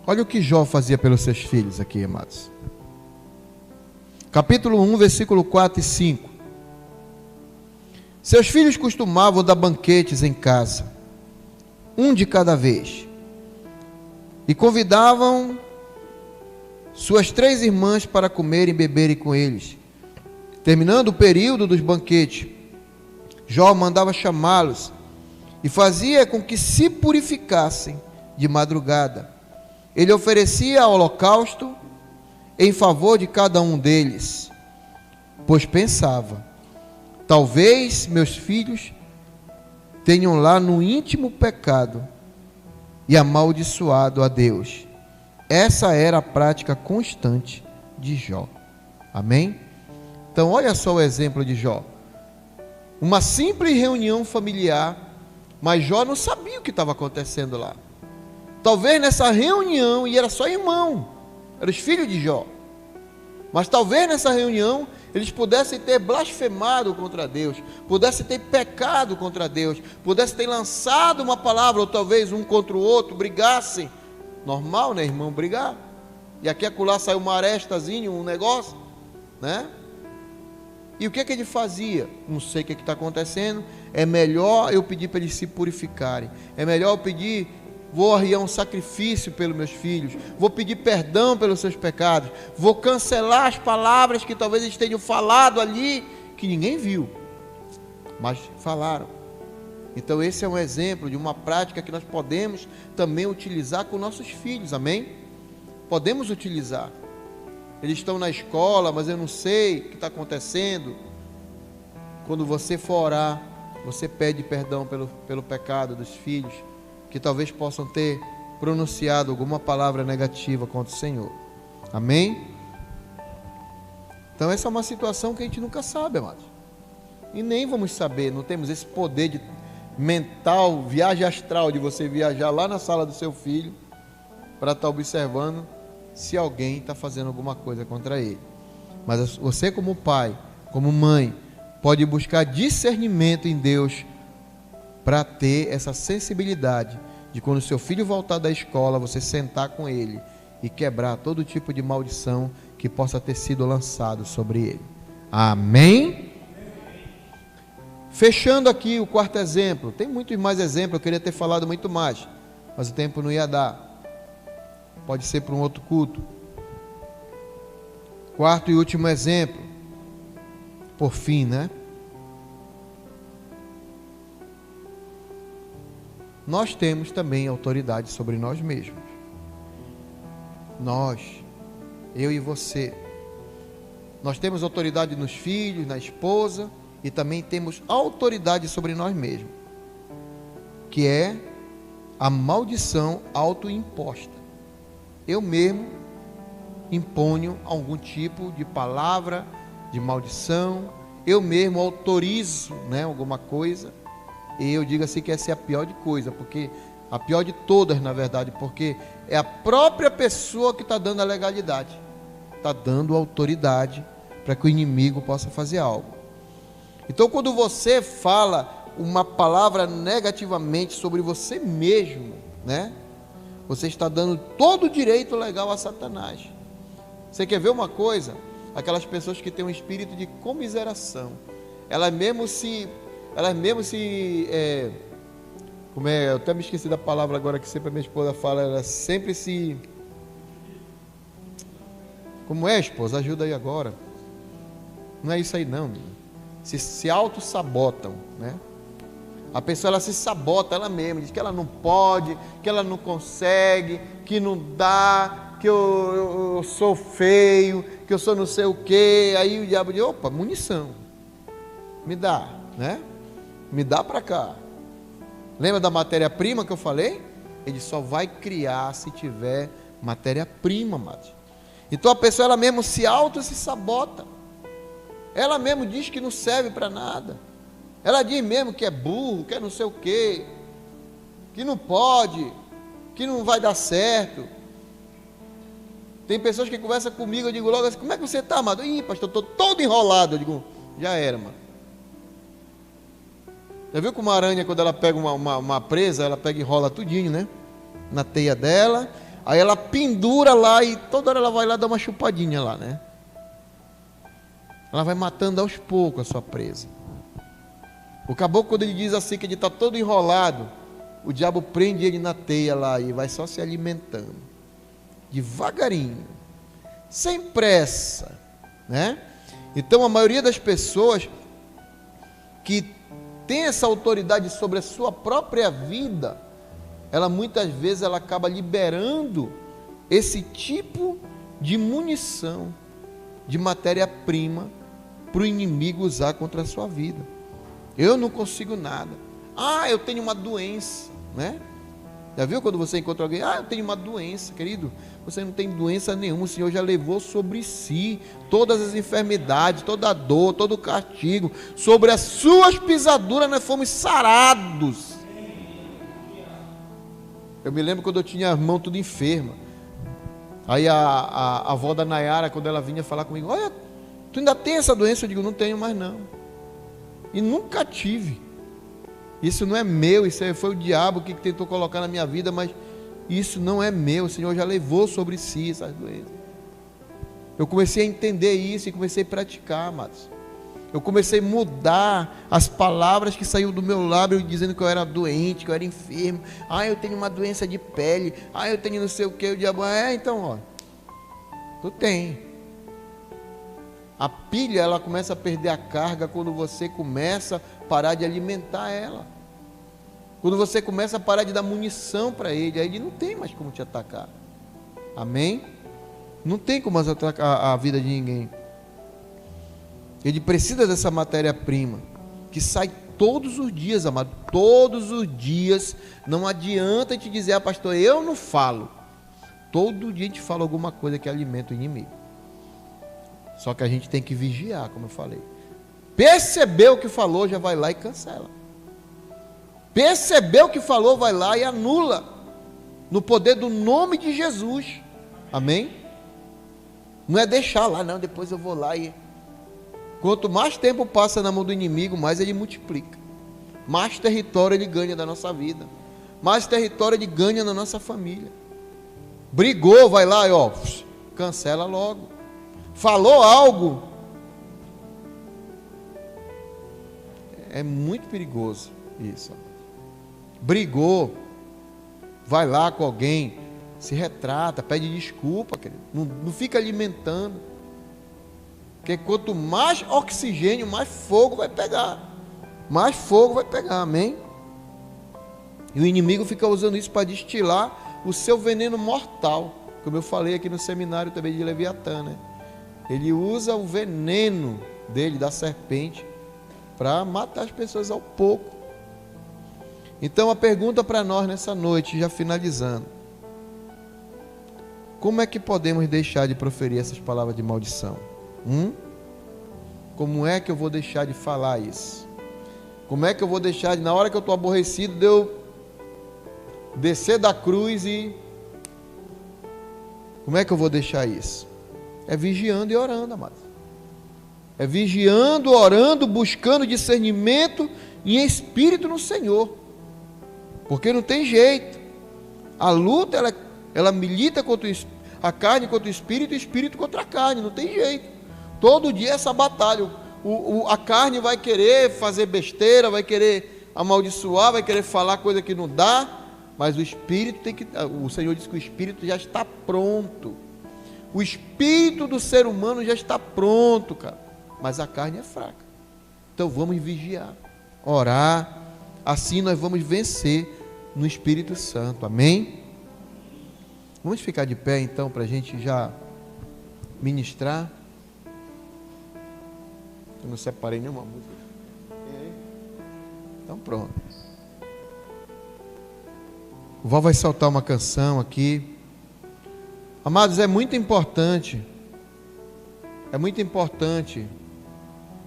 Speaker 1: Olha o que Jó fazia pelos seus filhos aqui, amados. Capítulo 1, versículo 4 e 5. Seus filhos costumavam dar banquetes em casa, um de cada vez, e convidavam suas 3 irmãs para comerem e beberem com eles. Terminando o período dos banquetes, Jó mandava chamá-los e fazia com que se purificassem de madrugada. Ele oferecia holocausto em favor de cada um deles, pois pensava: talvez meus filhos tenham lá no íntimo pecado e amaldiçoado a Deus. Essa era a prática constante de Jó. Amém? Então olha só o exemplo de Jó. Uma simples reunião familiar, mas Jó não sabia o que estava acontecendo lá. Talvez nessa reunião, e era só irmão, eram os filhos de Jó, mas talvez nessa reunião eles pudessem ter blasfemado contra Deus, pudessem ter pecado contra Deus, pudessem ter lançado uma palavra, ou talvez um contra o outro, brigassem. Normal, né, irmão, brigar. E aqui acolá saiu uma arestazinha, um negócio, né? E o que é que ele fazia? Não sei o que está acontecendo. É melhor eu pedir para eles se purificarem. É melhor eu pedir, vou arriar um sacrifício pelos meus filhos, vou pedir perdão pelos seus pecados, vou cancelar as palavras que talvez eles tenham falado ali, que ninguém viu, mas falaram. Então esse é um exemplo de uma prática que nós podemos também utilizar com nossos filhos, amém? Podemos utilizar. Eles estão na escola, mas eu não sei o que está acontecendo. Quando você for orar, você pede perdão pelo pecado dos filhos, que talvez possam ter pronunciado alguma palavra negativa contra o Senhor. Amém? Então essa é uma situação que a gente nunca sabe, amados. E nem vamos saber, não temos esse poder de mental, viagem astral, de você viajar lá na sala do seu filho para estar observando se alguém está fazendo alguma coisa contra ele. Mas você como pai, como mãe, pode buscar discernimento em Deus para ter essa sensibilidade de quando o seu filho voltar da escola, você sentar com ele e quebrar todo tipo de maldição que possa ter sido lançado sobre ele. Amém? Fechando aqui o 4º exemplo. Tem muitos mais exemplos, eu queria ter falado muito mais, mas o tempo não ia dar. Pode ser para um outro culto. 4º e último exemplo. Por fim, né? Nós temos também autoridade sobre nós mesmos. Nós, eu e você. Nós temos autoridade nos filhos, na esposa, e também temos autoridade sobre nós mesmos, que é a maldição autoimposta. Eu mesmo imponho algum tipo de palavra de maldição, eu mesmo autorizo, né, alguma coisa, e eu digo assim que essa é a pior de coisa, porque a pior de todas, na verdade, porque é a própria pessoa que está dando a legalidade, está dando autoridade para que o inimigo possa fazer algo. Então, quando você fala uma palavra negativamente sobre você mesmo, né, você está dando todo o direito legal a Satanás. Você quer ver uma coisa? Aquelas pessoas que têm um espírito de comiseração, elas mesmo se como é, eu até me esqueci da palavra agora que sempre a minha esposa fala, ela sempre se, como é, esposa? Ajuda aí agora. Não é isso aí não, se auto-sabotam, né? A pessoa, ela se sabota ela mesma, diz que ela não pode, que ela não consegue, que não dá, que eu sou feio, que eu sou não sei o quê. Aí o diabo diz, opa, munição, me dá, né? Me dá para cá. Lembra da matéria-prima que eu falei? Ele só vai criar se tiver matéria-prima, Mati. Então a pessoa, ela mesmo se sabota. Ela mesmo diz que não serve para nada. Ela diz mesmo que é burro, que é não sei o quê, que não pode, que não vai dar certo. Tem pessoas que conversam comigo, eu digo logo assim, como é que você está, amado? Ih, pastor, estou todo enrolado. Eu digo, já era, mano. Já viu como uma aranha, quando ela pega uma presa, ela pega e enrola tudinho, né? Na teia dela, aí ela pendura lá e toda hora ela vai lá dar uma chupadinha lá, né? Ela vai matando aos poucos a sua presa. O caboclo, quando ele diz assim que ele está todo enrolado, o diabo prende ele na teia lá e vai só se alimentando, devagarinho, sem pressa, né? Então a maioria das pessoas que tem essa autoridade sobre a sua própria vida, ela muitas vezes ela acaba liberando esse tipo de munição, de matéria-prima para o inimigo usar contra a sua vida. Eu não consigo nada. Ah, eu tenho uma doença, né? Já viu quando você encontra alguém? Ah, eu tenho uma doença, querido. Você não tem doença nenhuma. O Senhor já levou sobre si todas as enfermidades, toda a dor, todo o castigo. Sobre as suas pisaduras nós fomos sarados. Eu me lembro quando eu tinha a mão tudo enferma. Aí a avó da Nayara, quando ela vinha falar comigo, olha, tu ainda tem essa doença? Eu digo, não tenho mais não. E nunca tive. Isso não é meu, isso foi o diabo que tentou colocar na minha vida, mas isso não é meu. O Senhor já levou sobre si essas doenças. Eu comecei a entender isso e comecei a praticar, amados. Eu comecei a mudar as palavras que saíam do meu lábio dizendo que eu era doente, que eu era enfermo. Ah, eu tenho uma doença de pele. Ah, eu tenho não sei o que. O diabo, então, ó, tu tem. A pilha, ela começa a perder a carga quando você começa a parar de alimentar ela. Quando você começa a parar de dar munição para ele, aí ele não tem mais como te atacar. Amém? Não tem como atacar a vida de ninguém. Ele precisa dessa matéria-prima, que sai todos os dias, amado. Todos os dias. Não adianta te dizer, pastor, eu não falo. Todo dia a gente fala alguma coisa que alimenta o inimigo. Só que a gente tem que vigiar, como eu falei. Percebeu o que falou, já vai lá e cancela. Percebeu o que falou, vai lá e anula. No poder do nome de Jesus. Amém? Não é deixar lá, não, depois eu vou lá e... Quanto mais tempo passa na mão do inimigo, mais ele multiplica. Mais território ele ganha da nossa vida. Mais território ele ganha na nossa família. Brigou, vai lá e ó, cancela logo. Falou algo, é muito perigoso isso. Brigou, vai lá com alguém, se retrata, pede desculpa, querido. Não fica alimentando, porque quanto mais oxigênio, mais fogo vai pegar, amém? E o inimigo fica usando isso para destilar o seu veneno mortal, como eu falei aqui no seminário também de Leviatã, né? Ele usa o veneno dele, da serpente, para matar as pessoas ao pouco. Então a pergunta para nós nessa noite, já finalizando: como é que podemos deixar de proferir essas palavras de maldição? Como é que eu vou deixar de falar isso? Como é que eu vou deixar de, na hora que eu estou aborrecido, de eu descer da cruz e... Como é que eu vou deixar isso? É vigiando e orando, amados. É vigiando, orando, buscando discernimento em espírito no Senhor. Porque não tem jeito. A luta, ela milita contra a carne contra o espírito e o espírito contra a carne. Não tem jeito. Todo dia é essa batalha. A carne vai querer fazer besteira, vai querer amaldiçoar, vai querer falar coisa que não dá. Mas o espírito tem que... O Senhor diz que o espírito já está pronto. O espírito do ser humano já está pronto, cara. Mas a carne é fraca. Então vamos vigiar, orar. Assim nós vamos vencer no Espírito Santo. Amém? Vamos ficar de pé então para a gente já ministrar. Eu não separei nenhuma música. Então pronto. O Val vai soltar uma canção aqui. Amados, é muito importante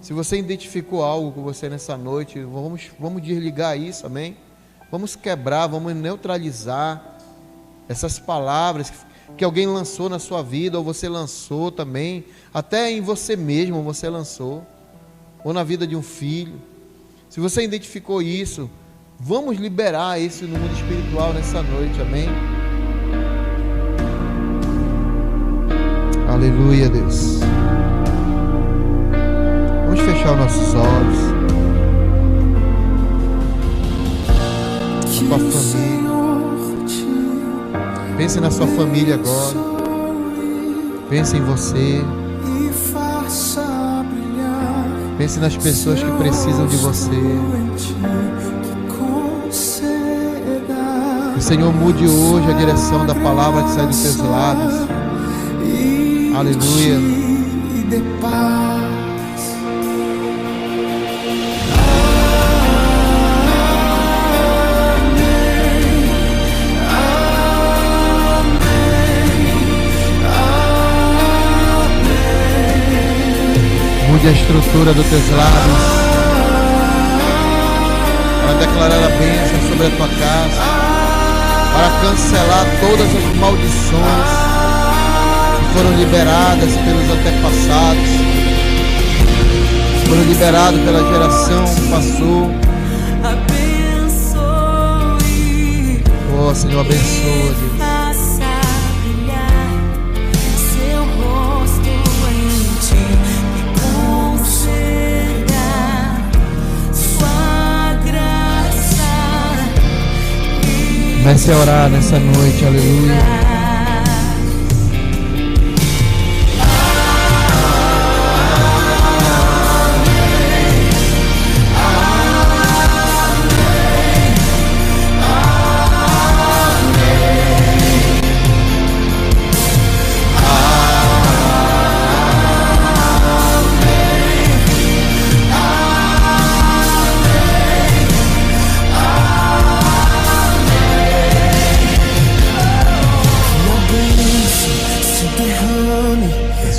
Speaker 1: Se você identificou algo com você nessa noite, vamos desligar isso, amém? Vamos quebrar, vamos neutralizar essas palavras que alguém lançou na sua vida, ou você lançou também, até em você mesmo você lançou, ou na vida de um filho. Se você identificou isso, vamos liberar isso no mundo espiritual nessa noite, amém? Aleluia, Deus. Vamos fechar os nossos olhos. A tua família. Pense na sua família agora. Pense em você. Pense nas pessoas que precisam de você. Que o Senhor mude hoje a direção da palavra que sai dos teus lábios. Aleluia. Mude a estrutura dos teus lábios para declarar a bênção sobre a tua casa, para cancelar todas as maldições que foram liberadas pelos antepassados, foram liberadas pela geração que passou. Oh, Senhor, abençoa, Deus. Comece a orar nessa noite, aleluia.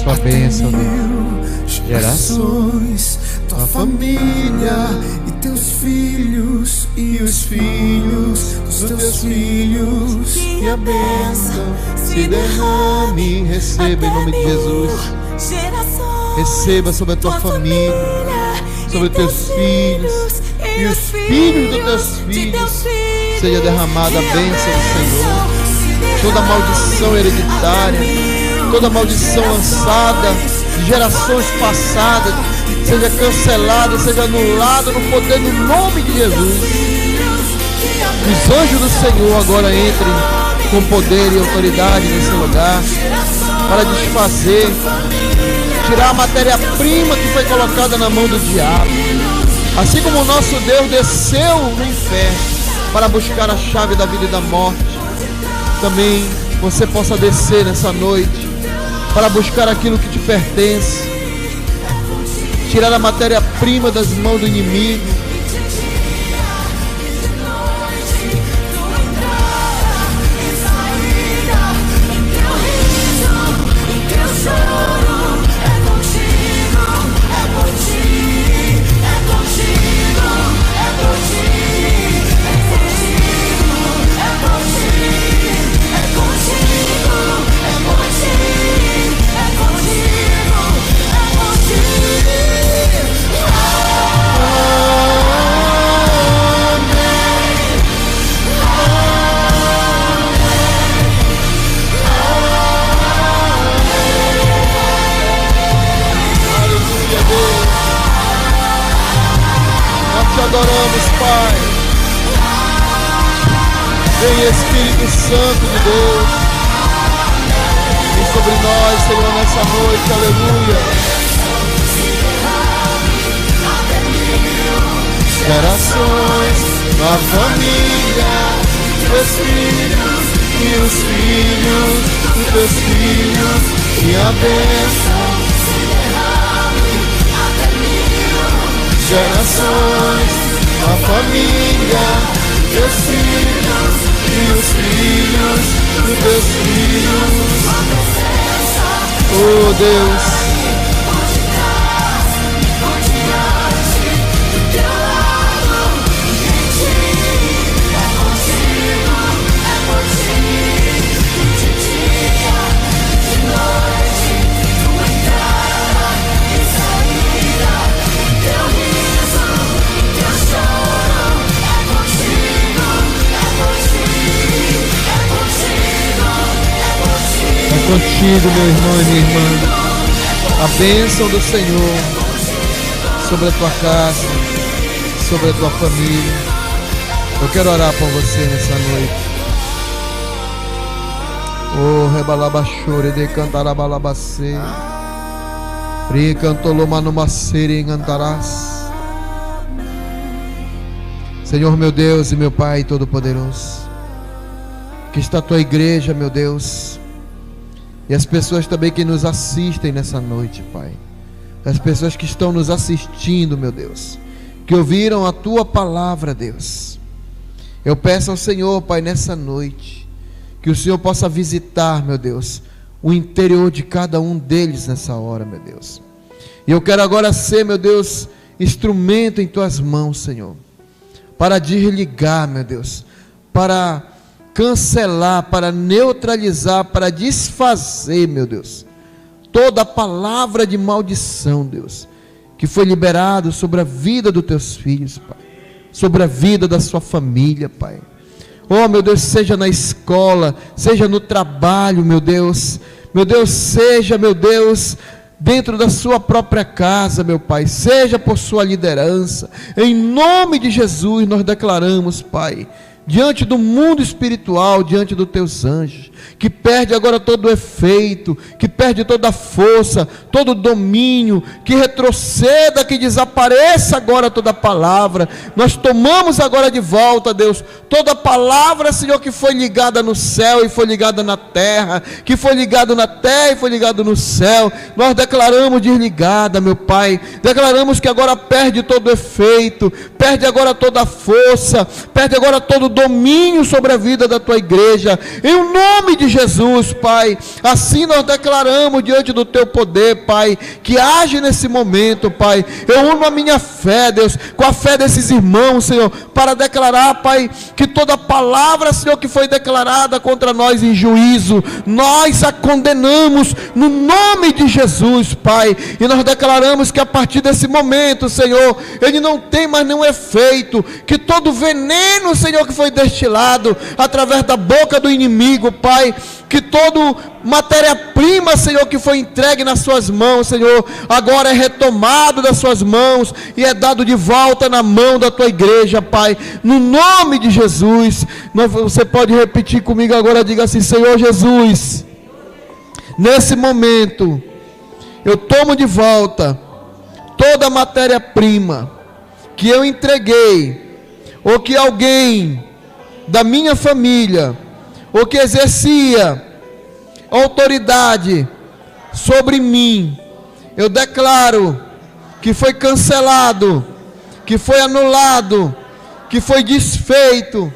Speaker 1: Sua bênção, Deus.
Speaker 2: Gerações, tua família e teus filhos e os filhos dos teus filhos.
Speaker 1: Que a bênção se derrame. Receba em nome de Jesus. Receba sobre a tua família, sobre os teus filhos e os filhos dos teus filhos. Seja derramada a bênção do Senhor. Toda maldição hereditária, toda maldição lançada de gerações passadas, seja cancelada, seja anulada no poder do nome de Jesus. Os anjos do Senhor agora entrem com poder e autoridade nesse lugar para desfazer, tirar a matéria-prima que foi colocada na mão do diabo. Assim como o nosso Deus desceu no inferno para buscar a chave da vida e da morte, também você possa descer nessa noite para buscar aquilo que te pertence, tirar a matéria-prima das mãos do inimigo. Adoramos, Pai. Vem Espírito Santo de Deus, vem sobre nós, Senhor, nessa noite, aleluia. Gerações, a família, teus filhos e os filhos dos teus filhos, e a bênção se derrame até mil gerações. A família, teus filhos e os filhos dos teus filhos. Oh Deus, contigo, meu irmão e minha irmã. A bênção do Senhor sobre a tua casa, sobre a tua família. Eu quero orar por você nessa noite. Oh, rebalabachore de cantarabalabacê. Ricantolomanumacere encantarás. Senhor, meu Deus e meu Pai Todo-Poderoso, que está a tua igreja, meu Deus, e as pessoas também que nos assistem nessa noite, Pai. As pessoas que estão nos assistindo, meu Deus, que ouviram a tua palavra, Deus. Eu peço ao Senhor, Pai, nessa noite, que o Senhor possa visitar, meu Deus, o interior de cada um deles nessa hora, meu Deus. E eu quero agora ser, meu Deus, instrumento em tuas mãos, Senhor, para desligar, meu Deus, para cancelar, para neutralizar, para desfazer, meu Deus, toda palavra de maldição, Deus, que foi liberado sobre a vida dos teus filhos, Pai, sobre a vida da sua família, Pai. Oh, meu Deus, seja na escola, seja no trabalho, meu Deus, seja, meu Deus, dentro da sua própria casa, meu Pai, seja por sua liderança, em nome de Jesus nós declaramos, Pai, diante do mundo espiritual, diante dos teus anjos, que perde agora todo o efeito, que perde toda a força, todo o domínio, que retroceda, que desapareça agora toda a palavra. Nós tomamos agora de volta, Deus, toda a palavra, Senhor, que foi ligada no céu e foi ligada na terra, que foi ligada na terra e foi ligada no céu, nós declaramos desligada, meu Pai, declaramos que agora perde todo o efeito, perde agora toda a força, perde agora todo o domínio sobre a vida da tua igreja, em nome de Jesus, Pai. Assim nós declaramos diante do teu poder, Pai, que age nesse momento, Pai. Eu uno a minha fé, Deus, com a fé desses irmãos, Senhor, para declarar, Pai, que toda palavra, Senhor, que foi declarada contra nós em juízo, nós a condenamos no nome de Jesus, Pai, e nós declaramos que a partir desse momento, Senhor, ele não tem mais nenhum efeito, que todo veneno, Senhor, que foi destilado através da boca do inimigo, Pai, que toda matéria-prima, Senhor, que foi entregue nas suas mãos, Senhor, agora é retomado das suas mãos e é dado de volta na mão da tua igreja, Pai, no nome de Jesus. Você pode repetir comigo agora, diga assim: Senhor Jesus, nesse momento eu tomo de volta toda a matéria-prima que eu entreguei, ou que alguém da minha família, ou que exercia autoridade sobre mim, eu declaro que foi cancelado, que foi anulado, que foi desfeito,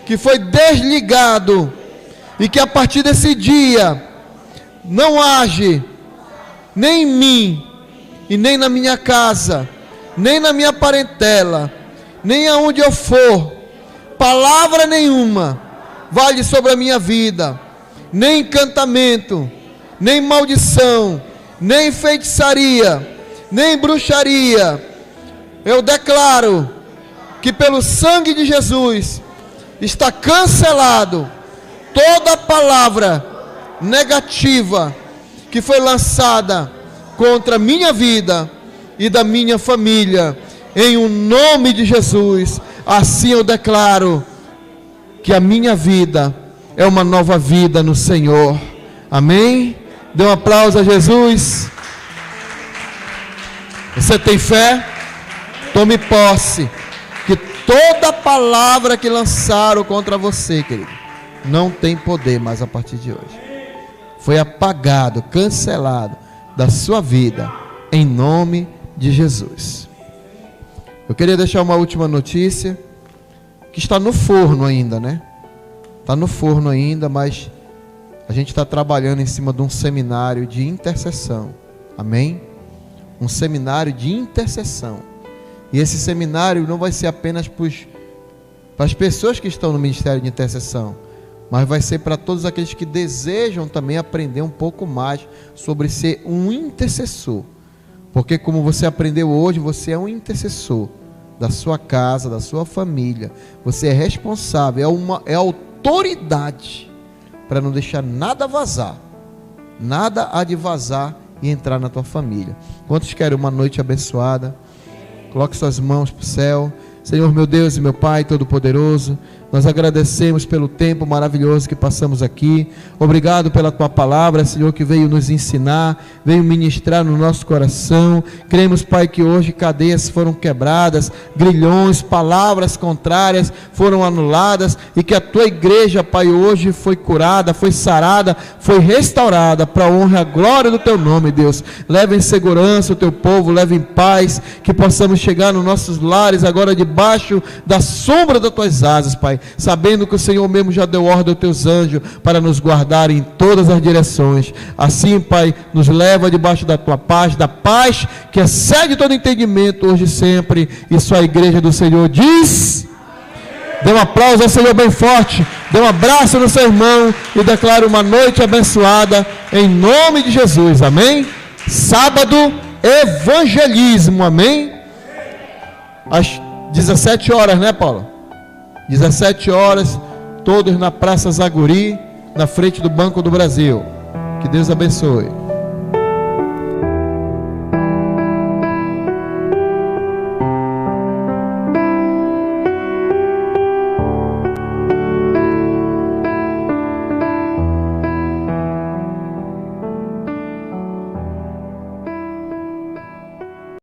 Speaker 1: que foi desligado, e que a partir desse dia não age nem em mim, e nem na minha casa, nem na minha parentela, nem aonde eu for, palavra nenhuma vale sobre a minha vida, nem encantamento, nem maldição, nem feitiçaria, nem bruxaria. Eu declaro que pelo sangue de Jesus está cancelado toda palavra negativa que foi lançada contra a minha vida e da minha família, em o nome de Jesus. Assim eu declaro que a minha vida é uma nova vida no Senhor. Amém? Dê um aplauso a Jesus. Você tem fé? Tome posse, que toda palavra que lançaram contra você, querido, não tem poder mais a partir de hoje. Foi apagado, cancelado da sua vida, em nome de Jesus. Eu queria deixar uma última notícia, que está no forno ainda, né? Está no forno ainda, mas a gente está trabalhando em cima de um seminário de intercessão. Amém? Um seminário de intercessão. E esse seminário não vai ser apenas para as pessoas que estão no ministério de intercessão, mas vai ser para todos aqueles que desejam também aprender um pouco mais sobre ser um intercessor. Porque como você aprendeu hoje, você é um intercessor da sua casa, da sua família. Você é responsável, é autoridade para não deixar nada vazar. nada há de vazar e entrar na tua família. Quantos querem uma noite abençoada? Coloque suas mãos para o céu. Senhor, meu Deus e meu Pai Todo-Poderoso, nós agradecemos pelo tempo maravilhoso que passamos aqui. Obrigado pela tua palavra, Senhor, que veio nos ensinar, veio ministrar no nosso coração. Cremos, Pai, que hoje cadeias foram quebradas, grilhões, palavras contrárias foram anuladas, e que a tua igreja, Pai, hoje foi curada, foi sarada, foi restaurada para a honra e a glória do teu nome, Deus. Leva em segurança o teu povo, leva em paz, que possamos chegar nos nossos lares agora debaixo da sombra das tuas asas, Pai, sabendo que o Senhor mesmo já deu ordem aos teus anjos para nos guardar em todas as direções. Assim, Pai, nos leva debaixo da tua paz, da paz que excede todo entendimento, hoje e sempre. E só a igreja do Senhor diz: dê um aplauso ao Senhor bem forte, dê um abraço no seu irmão e declare uma noite abençoada em nome de Jesus. Amém? Sábado, evangelismo. Amém? Às 17 horas, né, Paulo? 17 horas, todos na Praça Zaguri, na frente do Banco do Brasil. Que Deus abençoe.